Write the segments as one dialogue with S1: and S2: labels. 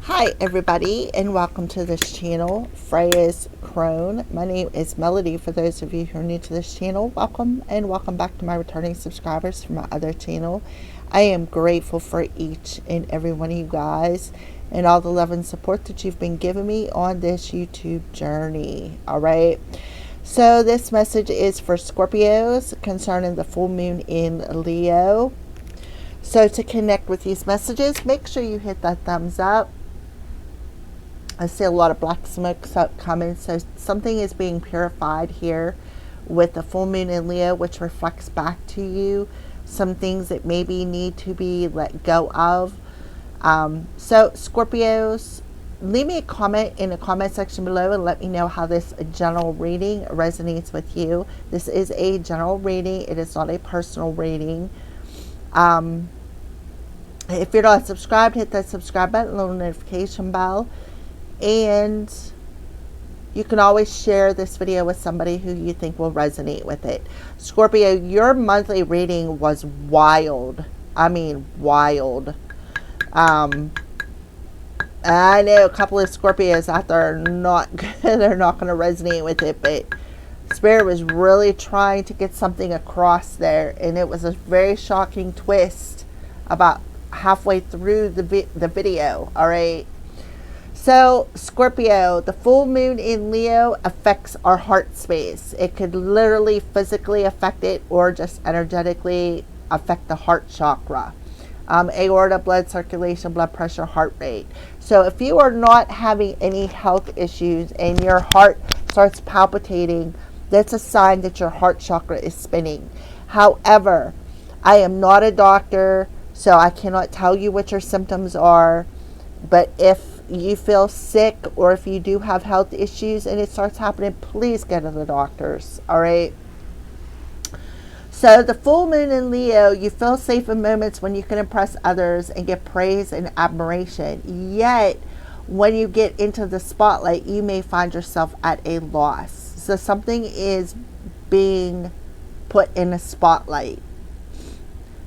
S1: Hi everybody, and welcome to this channel, Freya's Crone. My name is Melody. For those of you who are new to this channel, welcome, and welcome back to my returning subscribers from my other channel. I am grateful for each and every one of you guys and all the love and support that you've been giving me on this YouTube journey. Alright, so this message is for Scorpios concerning the full moon in Leo. So to connect with these messages, make sure you hit that thumbs up. I see a lot of black smoke coming, so something is being purified here with the full moon in Leo, which reflects back to you some things that maybe need to be let go of. So Scorpios, leave me a comment in the comment section below and let me know how this general reading resonates with you. This is a general reading. It is not a personal reading. If you're not subscribed, hit that subscribe button, little notification bell. And you can always share this video with somebody who you think will resonate with it. Scorpio, your monthly reading was wild. I mean, wild. I know a couple of Scorpios out there are not good. They're not going to resonate with it, but Spirit was really trying to get something across there, and it was a very shocking twist about halfway through the video. All right. So, Scorpio, the full moon in Leo affects our heart space. It could literally physically affect it or just energetically affect the heart chakra. Aorta, blood circulation, blood pressure, heart rate. So if you are not having any health issues and your heart starts palpitating, that's a sign that your heart chakra is spinning. However, I am not a doctor, so I cannot tell you what your symptoms are. But if you feel sick or if you do have health issues and it starts happening, please go to the doctors. All right. So the full moon in Leo, you feel safe in moments when you can impress others and get praise and admiration. Yet when you get into the spotlight, you may find yourself at a loss. So something is being put in a spotlight.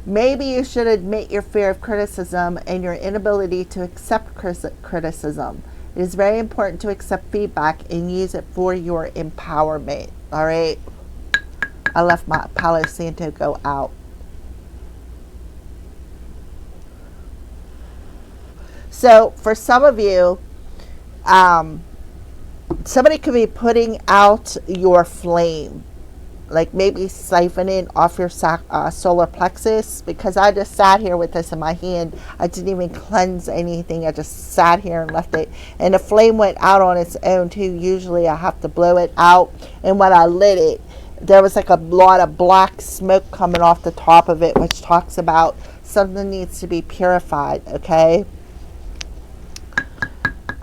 S1: Maybe you should admit your fear of criticism and your inability to accept criticism. It is very important to accept feedback and use it for your empowerment. All right. I left my Palo Santo go out. So for some of you, somebody could be putting out your flame. Like maybe siphoning off your solar plexus, because I just sat here with this in my hand. I didn't even cleanse anything. I just sat here and left it. And the flame went out on its own too. Usually I have to blow it out. And when I lit it, there was like a lot of black smoke coming off the top of it, which talks about something needs to be purified, okay?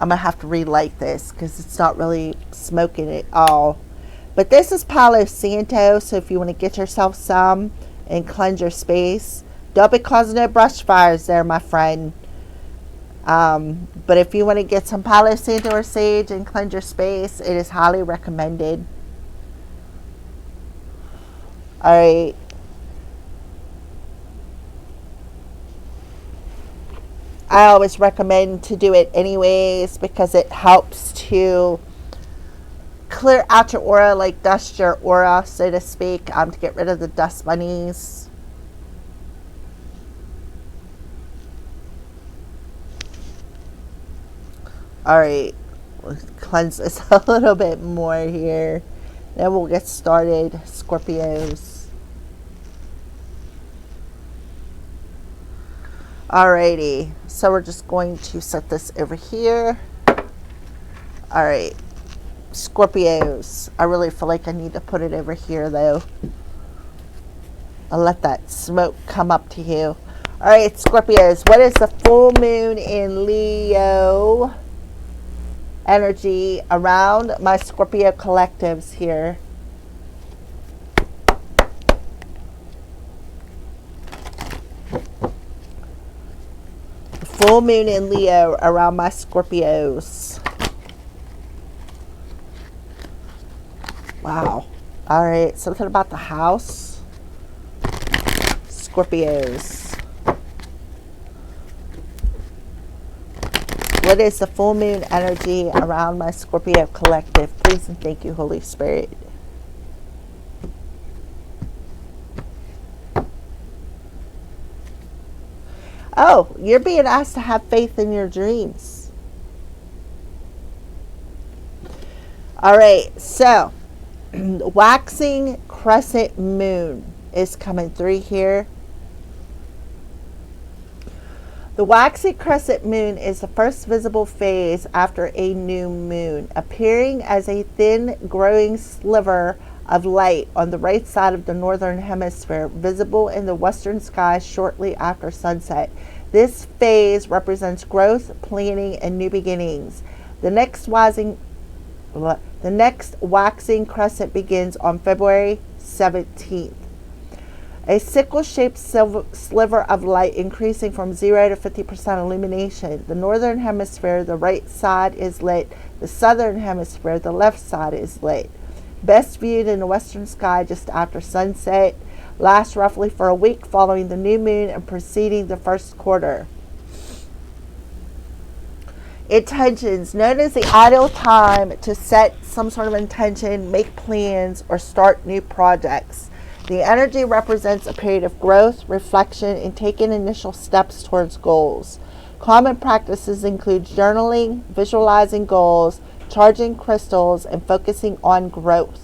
S1: I'm going to have to relight this because it's not really smoking at all. But this is Palo Santo, so if you want to get yourself some and cleanse your space, don't be causing no brush fires there, my friend. But if you want to get some Palo Santo or sage and cleanse your space, it is highly recommended. All right. I always recommend to do it anyways because it helps to clear out your aura, like dust your aura, so to speak, to get rid of the dust bunnies. All right, we'll cleanse this a little bit more here. Then we'll get started, Scorpios. Alrighty, so we're just going to set this over here. All right. Scorpios, I really feel like I need to put it over here though. I'll let that smoke come up to you. All right, Scorpios, what is the full moon in Leo energy around my Scorpio collectives here? The full moon in Leo around my Scorpios. Wow. All right. Something about the house. Scorpios. what is the full moon energy around my Scorpio collective? Please and thank you, Holy Spirit. Oh, you're being asked to have faith in your dreams. All right, so waxing crescent moon is coming through here. The waxing crescent moon is the first visible phase after a new moon, appearing as a thin growing sliver of light on the right side of the northern hemisphere, visible in the western sky shortly after sunset. This phase represents growth, planning, and new beginnings. The next waxing crescent begins on February 17th. A sickle-shaped sliver of light increasing from 0 to 50% illumination. The northern hemisphere, the right side is lit. The southern hemisphere, the left side is lit. Best viewed in the western sky just after sunset. Lasts roughly for a week following the new moon and preceding the first quarter. Intentions. Known as the ideal time to set some sort of intention, make plans, or start new projects. The energy represents a period of growth, reflection, and taking initial steps towards goals. Common practices include journaling, visualizing goals, charging crystals, and focusing on growth.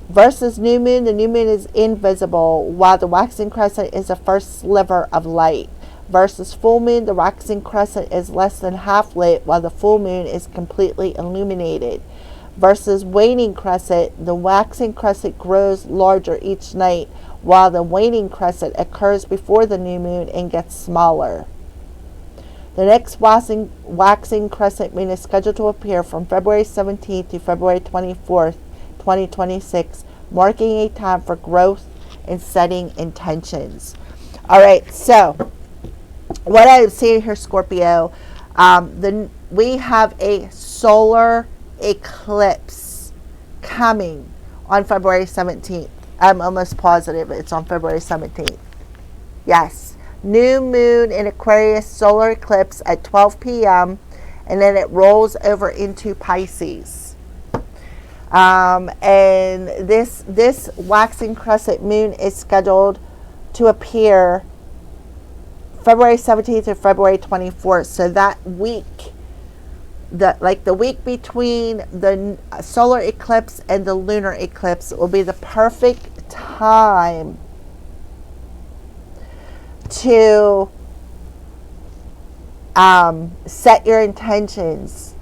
S1: Versus new moon, the new moon is invisible, while the waxing crescent is the first sliver of light. Versus full moon, the waxing crescent is less than half lit, while the full moon is completely illuminated. Versus waning crescent, the waxing crescent grows larger each night, while the waning crescent occurs before the new moon and gets smaller. The next waxing crescent moon is scheduled to appear from February 17th to February 24th, 2026, marking a time for growth and setting intentions. All right, so what I'm seeing here, Scorpio, we have a solar eclipse coming on February 17th. I'm almost positive it's on February 17th. Yes. New moon in Aquarius, solar eclipse at 12 p.m. and then it rolls over into Pisces. And this waxing crescent moon is scheduled to appear February 17th to February 24th. So that week, the week between the solar eclipse and the lunar eclipse will be the perfect time to set your intentions,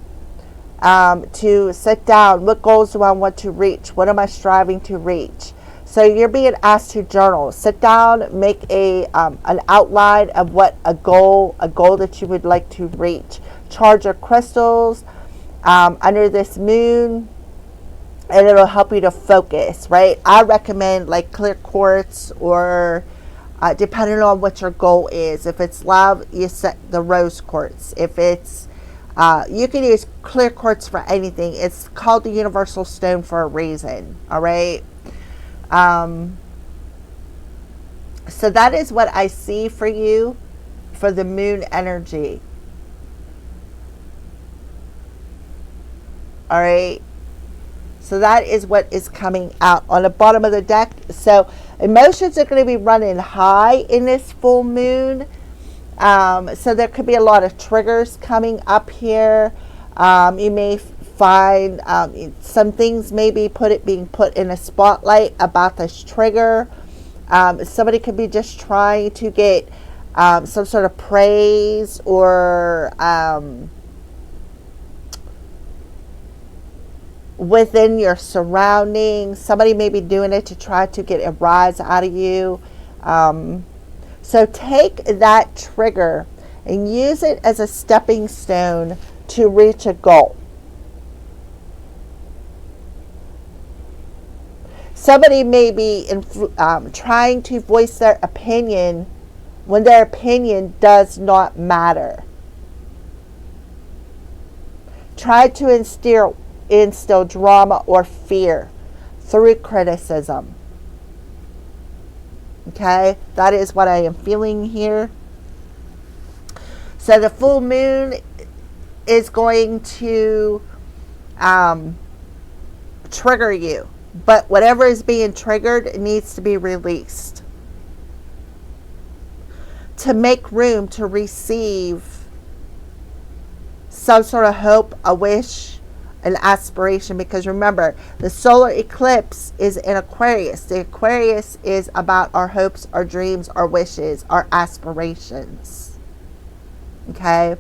S1: to sit down. What goals do I want to reach? What am I striving to reach? So you're being asked to journal. Sit down, make an outline of what a goal that you would like to reach. Charge your crystals under this moon, and it'll help you to focus, right? I recommend like clear quartz, or depending on what your goal is. If it's love, you set the rose quartz. If it's you can use clear quartz for anything. It's called the universal stone for a reason. All right. So that is what I see for you for the moon energy. All right. So that is what is coming out on the bottom of the deck. So emotions are going to be running high in this full moon. So there could be a lot of triggers coming up here. You may find some things may be being put in a spotlight about this trigger. Somebody could be just trying to get some sort of praise, or within your surroundings. Somebody may be doing it to try to get a rise out of you. So take that trigger and use it as a stepping stone to reach a goal. Somebody may be trying to voice their opinion when their opinion does not matter. Try to instill drama or fear through criticism. Okay, that is what I am feeling here. So the full moon is going to trigger you. But whatever is being triggered needs to be released to make room to receive some sort of hope, a wish, an aspiration. Because remember, the solar eclipse is in Aquarius. The Aquarius is about our hopes, our dreams, our wishes, our aspirations. Okay?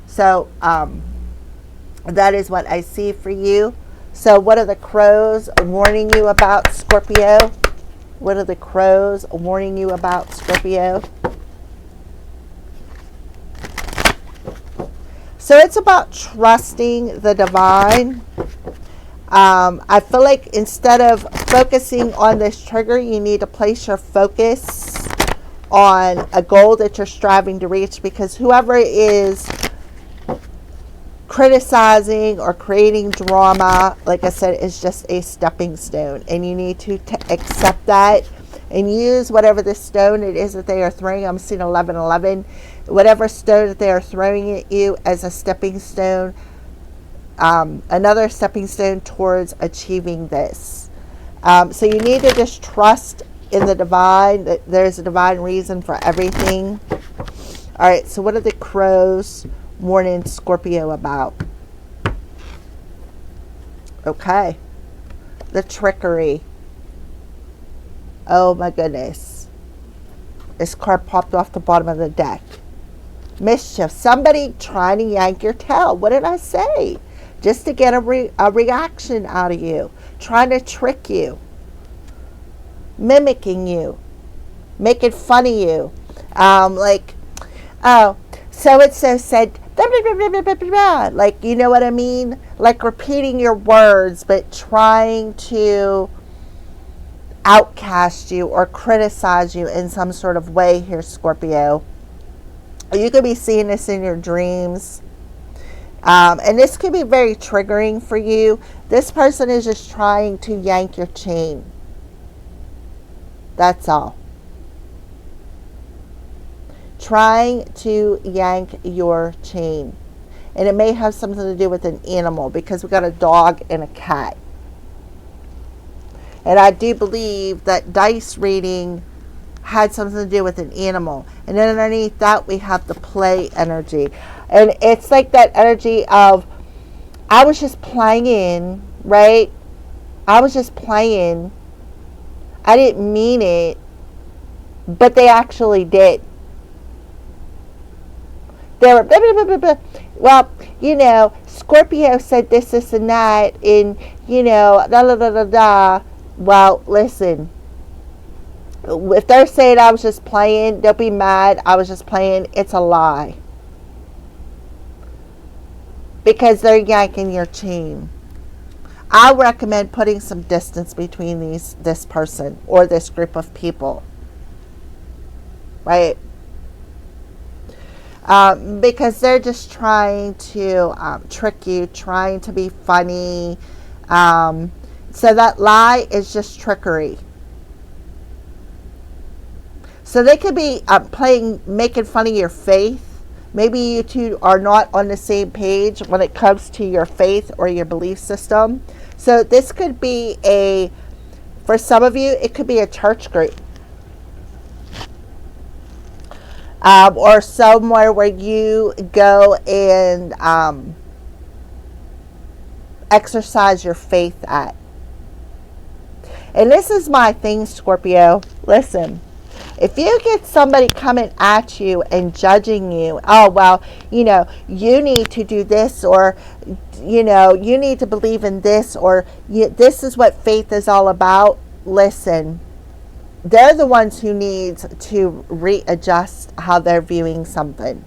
S1: So, that is what I see for you. So what are the crows warning you about, Scorpio? What are the crows warning you about, Scorpio? So it's about trusting the divine. I feel like instead of focusing on this trigger, you need to place your focus on a goal that you're striving to reach, because whoever is criticizing or creating drama, like I said, is just a stepping stone, and you need to accept that and use whatever the stone it is that they are throwing. I'm seeing 1111. Whatever stone that they are throwing at you as a stepping stone, another stepping stone towards achieving this. So you need to just trust in the divine, that there's a divine reason for everything. All right, so what are the crows warning Scorpio about? Okay, the trickery. Oh my goodness, this card popped off the bottom of the deck. Mischief, somebody trying to yank your tail. What did I say? Just to get a reaction out of you, trying to trick you, mimicking you, making fun of you, like, oh, so and so said blah, blah, blah, blah, blah, blah, blah. Like, you know what I mean? Like repeating your words, but trying to outcast you or criticize you in some sort of way here, Scorpio. You could be seeing this in your dreams. And this could be very triggering for you. This person is just trying to yank your chain. That's all. Trying to yank your chain. And it may have something to do with an animal, because we got a dog and a cat. And I do believe that dice reading had something to do with an animal. And then underneath that, we have the play energy. And it's like that energy of, I was just playing, right? I was just playing. I didn't mean it, but they actually did. They were, blah, blah, blah, blah, blah. Well, you know, Scorpio said this, this, and that, and, you know, da, da, da, da, da. Well, listen. If they're saying I was just playing, don't be mad. I was just playing. It's a lie. Because they're yanking your chain. I recommend putting some distance between this person or this group of people. Right? Because they're just trying to trick you, trying to be funny. So that lie is just trickery. So they could be making fun of your faith. Maybe you two are not on the same page when it comes to your faith or your belief system. So this could be for some of you, it could be a church group. Or somewhere where you go and exercise your faith at. And this is my thing, Scorpio. Listen. If you get somebody coming at you and judging you, oh, well, you know, you need to do this, or, you know, you need to believe in this, or this is what faith is all about. Listen, they're the ones who need to readjust how they're viewing something.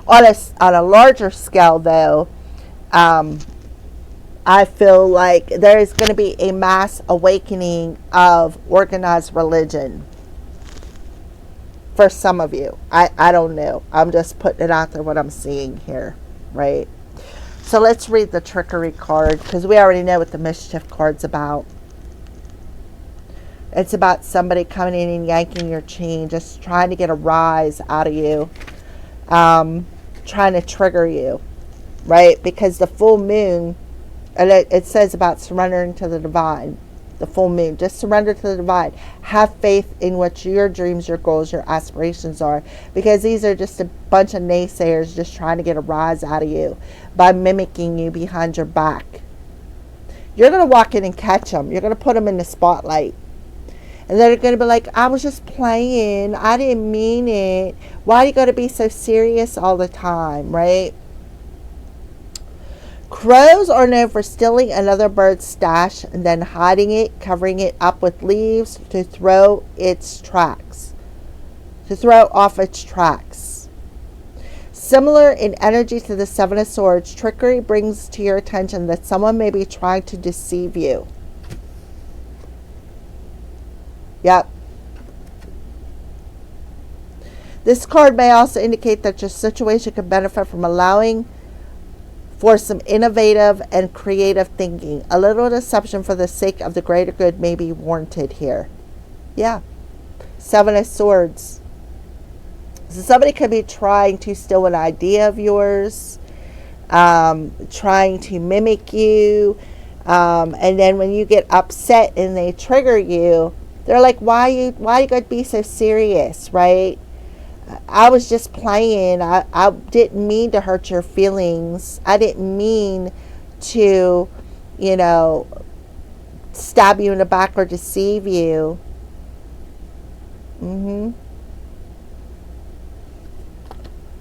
S1: On a larger scale, though, I feel like there is going to be a mass awakening of organized religion for some of you. I don't know. I'm just putting it out there what I'm seeing here, right? So let's read the trickery card, because we already know what the mischief card's about. It's about somebody coming in and yanking your chain, just trying to get a rise out of you, trying to trigger you, right? Because the full moon, and it says about surrendering to the divine. The full moon, just surrender to the divine. Have faith in what your dreams, your goals, your aspirations are, because these are just a bunch of naysayers just trying to get a rise out of you by mimicking you behind your back. You're going to walk in and catch them. You're going to put them in the spotlight. And they're going to be like, I was just playing. I didn't mean it. Why do you got to be so serious all the time, right? Crows are known for stealing another bird's stash and then hiding it, covering it up with leaves to throw off its tracks. Similar in energy to the Seven of Swords, trickery brings to your attention that someone may be trying to deceive you. Yep. This card may also indicate that your situation could benefit from allowing for some innovative and creative thinking. A little deception for the sake of the greater good may be warranted here. Yeah. Seven of Swords. So somebody could be trying to steal an idea of yours, trying to mimic you, and then when you get upset and they trigger you, they're like, why you got to be so serious, right? I was just playing. I didn't mean to hurt your feelings. I didn't mean to, stab you in the back or deceive you.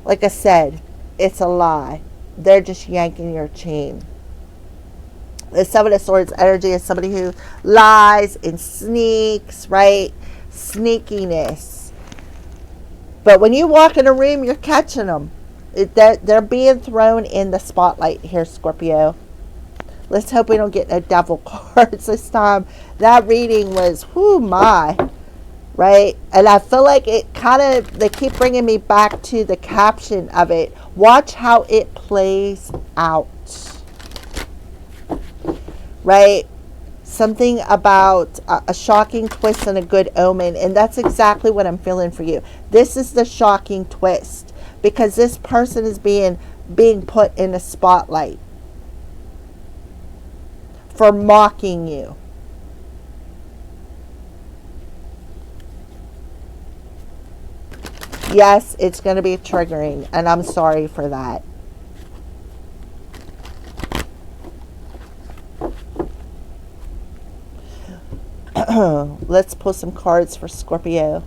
S1: Like I said, it's a lie. They're just yanking your chain. The Seven of Swords energy is somebody who lies and sneaks, right? Sneakiness. But when you walk in a room, you're catching them. They're being thrown in the spotlight here, Scorpio. Let's hope we don't get no devil cards this time. That reading was, right? And I feel like they keep bringing me back to the caption of it. Watch how it plays out. Right? Something about a shocking twist and a good omen. And that's exactly what I'm feeling for you. This is the shocking twist. Because this person is being put in a spotlight. For mocking you. Yes, it's going to be triggering. And I'm sorry for that. Let's pull some cards for Scorpio.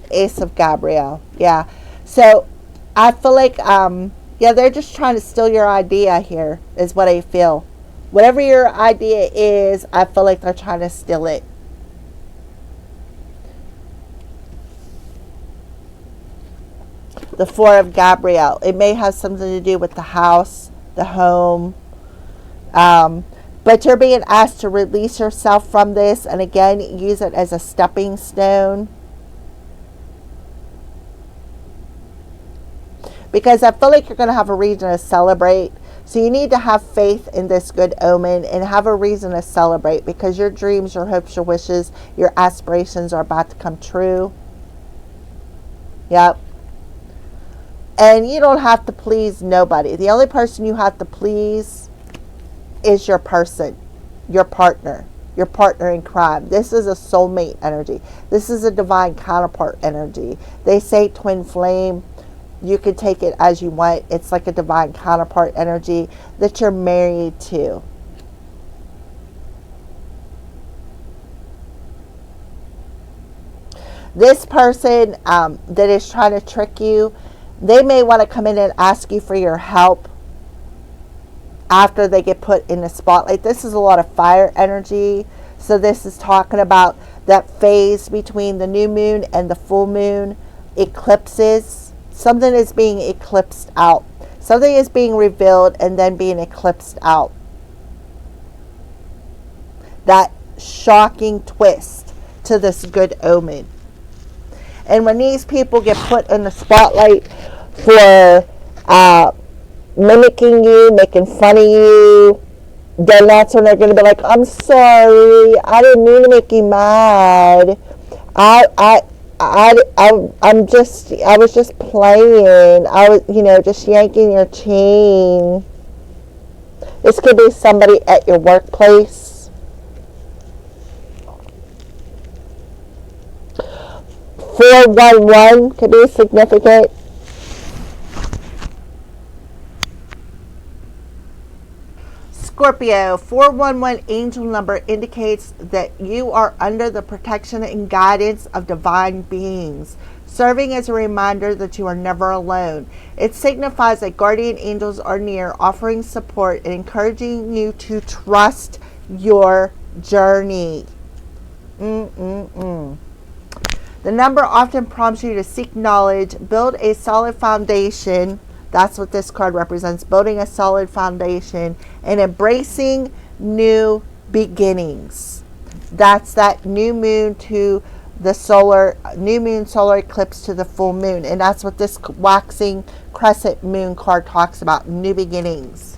S1: Ace of Gabriel. Yeah. So I feel like, they're just trying to steal your idea here, is what I feel. Whatever your idea is, I feel like they're trying to steal it. The Four of Gabriel. It may have something to do with the house, the home. But you're being asked to release yourself from this, and again, use it as a stepping stone. Because I feel like you're going to have a reason to celebrate. So you need to have faith in this good omen and have a reason to celebrate, because your dreams, your hopes, your wishes, your aspirations are about to come true. Yep. And you don't have to please nobody. The only person you have to please is your person, your partner in crime. This is a soulmate energy. This is a divine counterpart energy. They say twin flame. You can take it as you want. It's like a divine counterpart energy that you're married to. This person that is trying to trick you, they may want to come in and ask you for your help after they get put in the spotlight. This is a lot of fire energy. So this is talking about that phase between the new moon and the full moon, eclipses. Something is being eclipsed out. Something is being revealed and then being eclipsed out. That shocking twist to this good omen. And when these people get put in the spotlight for mimicking you, making fun of you, then that's when they're going to be like, I'm sorry, I didn't mean to make you mad. I, I, I was just playing. I was, just yanking your chain. This could be somebody at your workplace. 411 could be significant. Scorpio, 411 angel number indicates that you are under the protection and guidance of divine beings, serving as a reminder that you are never alone. It signifies that guardian angels are near, offering support and encouraging you to trust your journey. The number often prompts you to seek knowledge, build a solid foundation. That's what this card represents, building a solid foundation and embracing new beginnings. That's that new moon to the new moon solar eclipse to the full moon. And that's what this waxing crescent moon card talks about, new beginnings.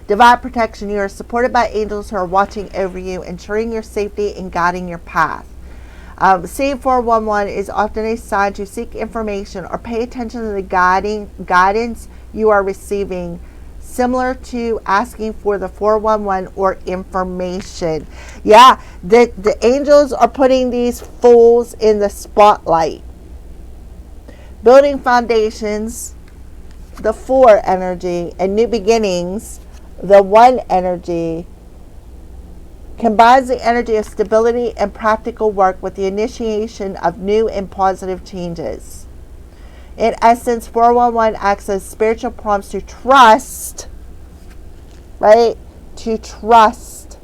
S1: Divine protection. You are supported by angels who are watching over you, ensuring your safety and guiding your path. Seeing 411 is often a sign to seek information or pay attention to the guidance you are receiving, similar to asking for the 411 or information. Yeah, the angels are putting these fools in the spotlight. Building foundations, the 4 energy, and new beginnings, the 1 energy, combines the energy of stability and practical work with the initiation of new and positive changes. In essence, 411 acts as spiritual prompts to trust, right? To trust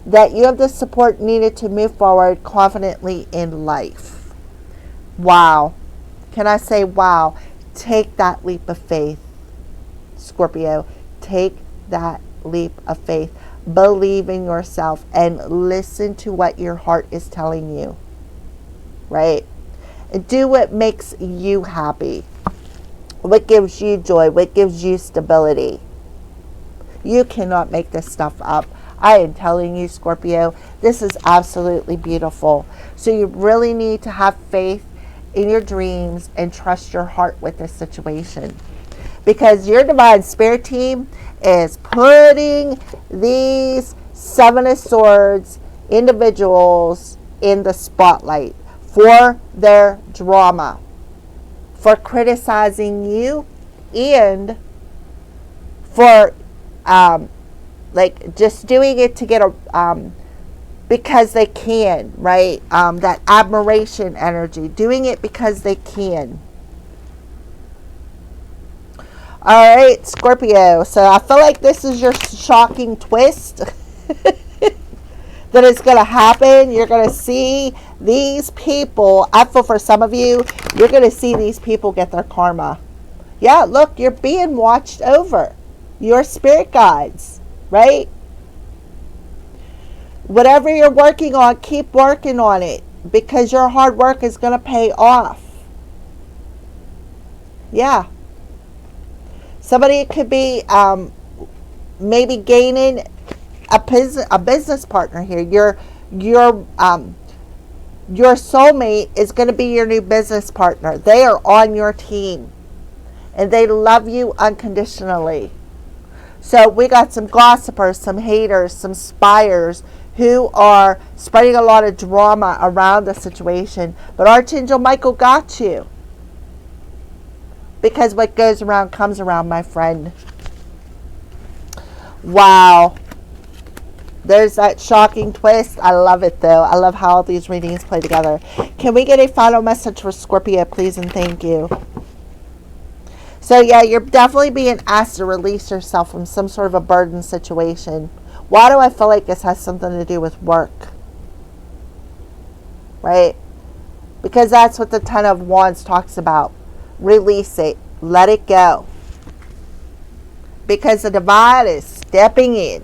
S1: that you have the support needed to move forward confidently in life. Wow. Can I say wow? Take that leap of faith, Scorpio. Take that leap of faith. Believe in yourself and listen to what your heart is telling you, right? And do what makes you happy, what gives you joy, what gives you stability. You cannot make this stuff up. I am telling you, Scorpio, this is absolutely beautiful. So you really need to have faith in your dreams and trust your heart with this situation, because your divine spirit team is putting these 7 of Swords individuals in the spotlight for their drama, for criticizing you, and for just doing it to get a because they can, right? That admiration energy, doing it because they can. All right, Scorpio. So I feel like this is your shocking twist that is going to happen. You're going to see these people. I feel for some of you, you're going to see these people get their karma. Yeah, look, you're being watched over. Your spirit guides, right? Whatever you're working on, keep working on it, because your hard work is going to pay off. Yeah. Somebody could be maybe gaining a business partner here. Your soulmate is going to be your new business partner. They are on your team, and they love you unconditionally. So we got some gossipers, some haters, some spiers who are spreading a lot of drama around the situation. But Archangel Michael got you. Because what goes around comes around, my friend. Wow. There's that shocking twist. I love it, though. I love how all these readings play together. Can we get a final message for Scorpio, please, and thank you? So, yeah, you're definitely being asked to release yourself from some sort of a burden situation. Why do I feel like this has something to do with work? Right? Because that's what the Ten of Wands talks about. Release it. Let it go. Because the divine is stepping in.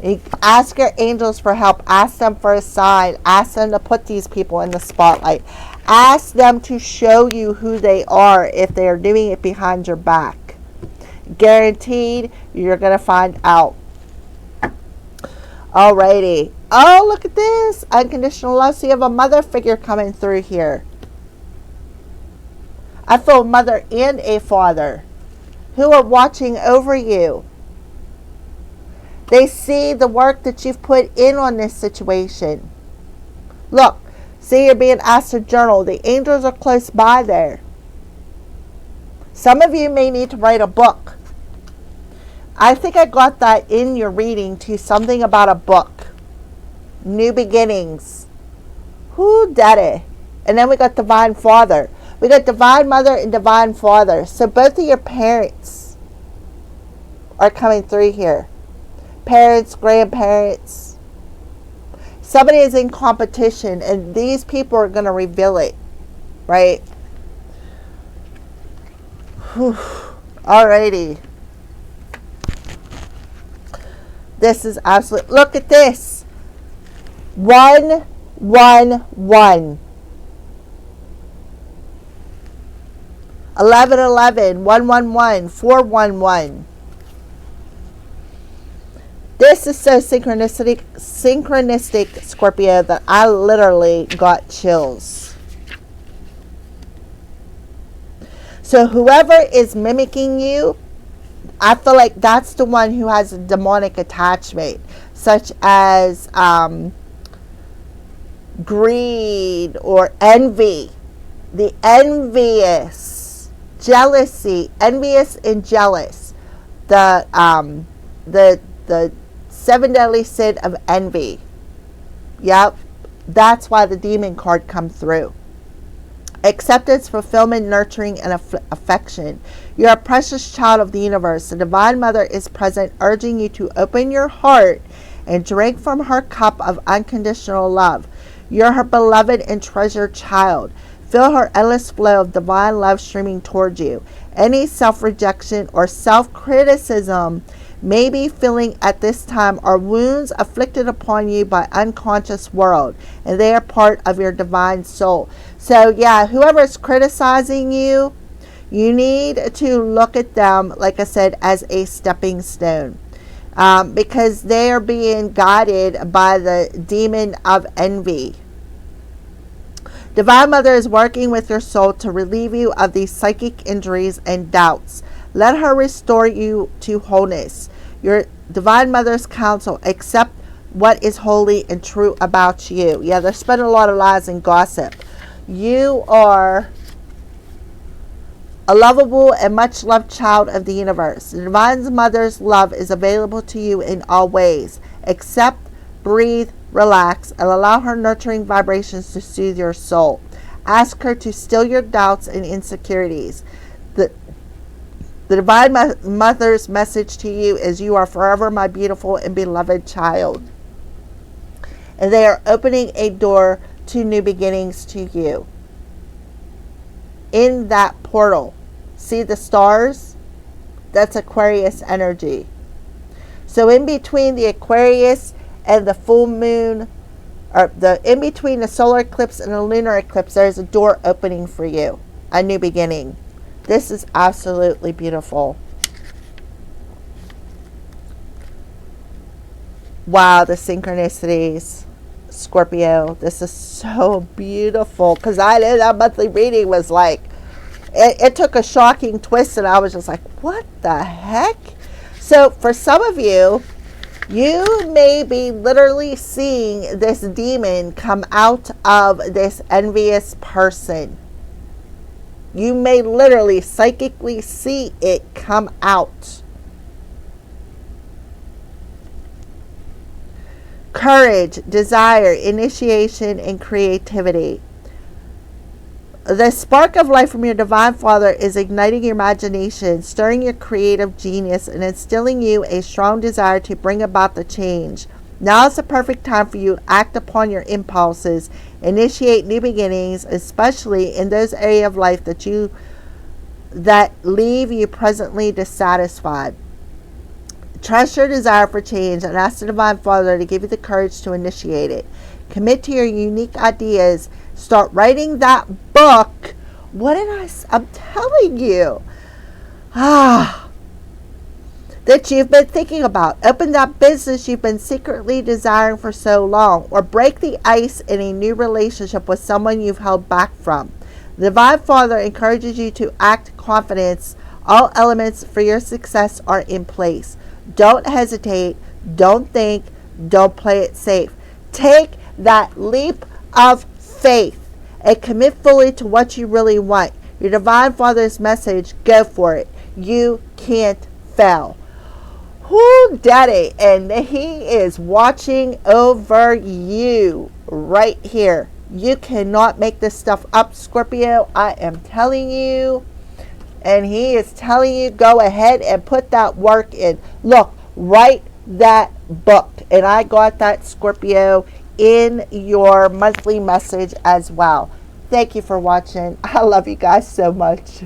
S1: You ask your angels for help. Ask them for a sign. Ask them to put these people in the spotlight. Ask them to show you who they are if they are doing it behind your back. Guaranteed, you're going to find out. Alrighty. Oh, look at this. Unconditional love. So you have a mother figure coming through here. I feel a mother and a father who are watching over you. They see the work that you've put in on this situation. Look, see, you're being asked to journal. The angels are close by there. Some of you may need to write a book. I think I got that in your reading too. Something about a book. New beginnings. Who daddy? And then we got Divine Father. We got Divine Mother and Divine Father. So both of your parents are coming through here. Parents, grandparents. Somebody is in competition and these people are going to reveal it. Right? Whew. Alrighty. This is absolute. Look at this. 1, 1, 1. 11, 11. 1, 1, 1. 4, 1, 1. This is so synchronistic, Scorpio, that I literally got chills. So whoever is mimicking you, I feel like that's the one who has a demonic attachment, such as greed or envy. The envious, jealousy, envious and jealous. The 7 deadly sin of envy. Yep, that's why the demon card comes through. Acceptance, fulfillment, nurturing, and affection. You're a precious child of the universe. The Divine Mother is present, urging you to open your heart and drink from her cup of unconditional love. You're her beloved and treasured child. Feel her endless flow of divine love streaming towards you. Any self-rejection or self-criticism may be feeling at this time are wounds afflicted upon you by unconscious world, and they are part of your divine soul. So yeah, whoever is criticizing you, you need to look at them, like I said, as a stepping stone, because they are being guided by the demon of envy. Divine Mother is working with your soul to relieve you of these psychic injuries and doubts. Let her restore you to wholeness. Your Divine Mother's counsel: accept what is holy and true about you. Yeah, they're spreading a lot of lies and gossip. You are a lovable and much loved child of the universe. The Divine Mother's love is available to you in all ways. Accept, breathe, relax, and allow her nurturing vibrations to soothe your soul. Ask her to still your doubts and insecurities. The Divine Mother's message to you is: you are forever my beautiful and beloved child. And they are opening a door to new beginnings to you. In that portal, see the stars? That's Aquarius energy. So in between the Aquarius and the full moon, or in between the solar eclipse and the lunar eclipse, there's a door opening for you. A new beginning. This is absolutely beautiful. Wow, the synchronicities, Scorpio. This is so beautiful, because I knew that monthly reading was like, it took a shocking twist, and I was just like, what the heck? So for some of you, you may be literally seeing this demon come out of this envious person. You may literally psychically see it come out. Courage, desire, initiation, and creativity. The spark of life from your Divine Father is igniting your imagination, stirring your creative genius, and instilling you a strong desire to bring about the change. Now is the perfect time for you to act upon your impulses, initiate new beginnings, especially in those areas of life that leave you presently dissatisfied. Trust your desire for change and ask the Divine Father to give you the courage to initiate it. Commit to your unique ideas. Start writing that book. What did I'm telling you. That you've been thinking about. Open that business you've been secretly desiring for so long. Or break the ice in a new relationship with someone you've held back from. The Divine Father encourages you to act confidence. All elements for your success are in place. Don't hesitate. Don't think. Don't play it safe. Take that leap of faith and commit fully to what you really want. Your Divine Father's message, go for it. You can't fail. Whoo, Daddy, and he is watching over you right here. You cannot make this stuff up, Scorpio. I am telling you. And he is telling you, go ahead and put that work in. Look, write that book. And I got that, Scorpio, in your monthly message as well. Thank you for watching. I love you guys so much.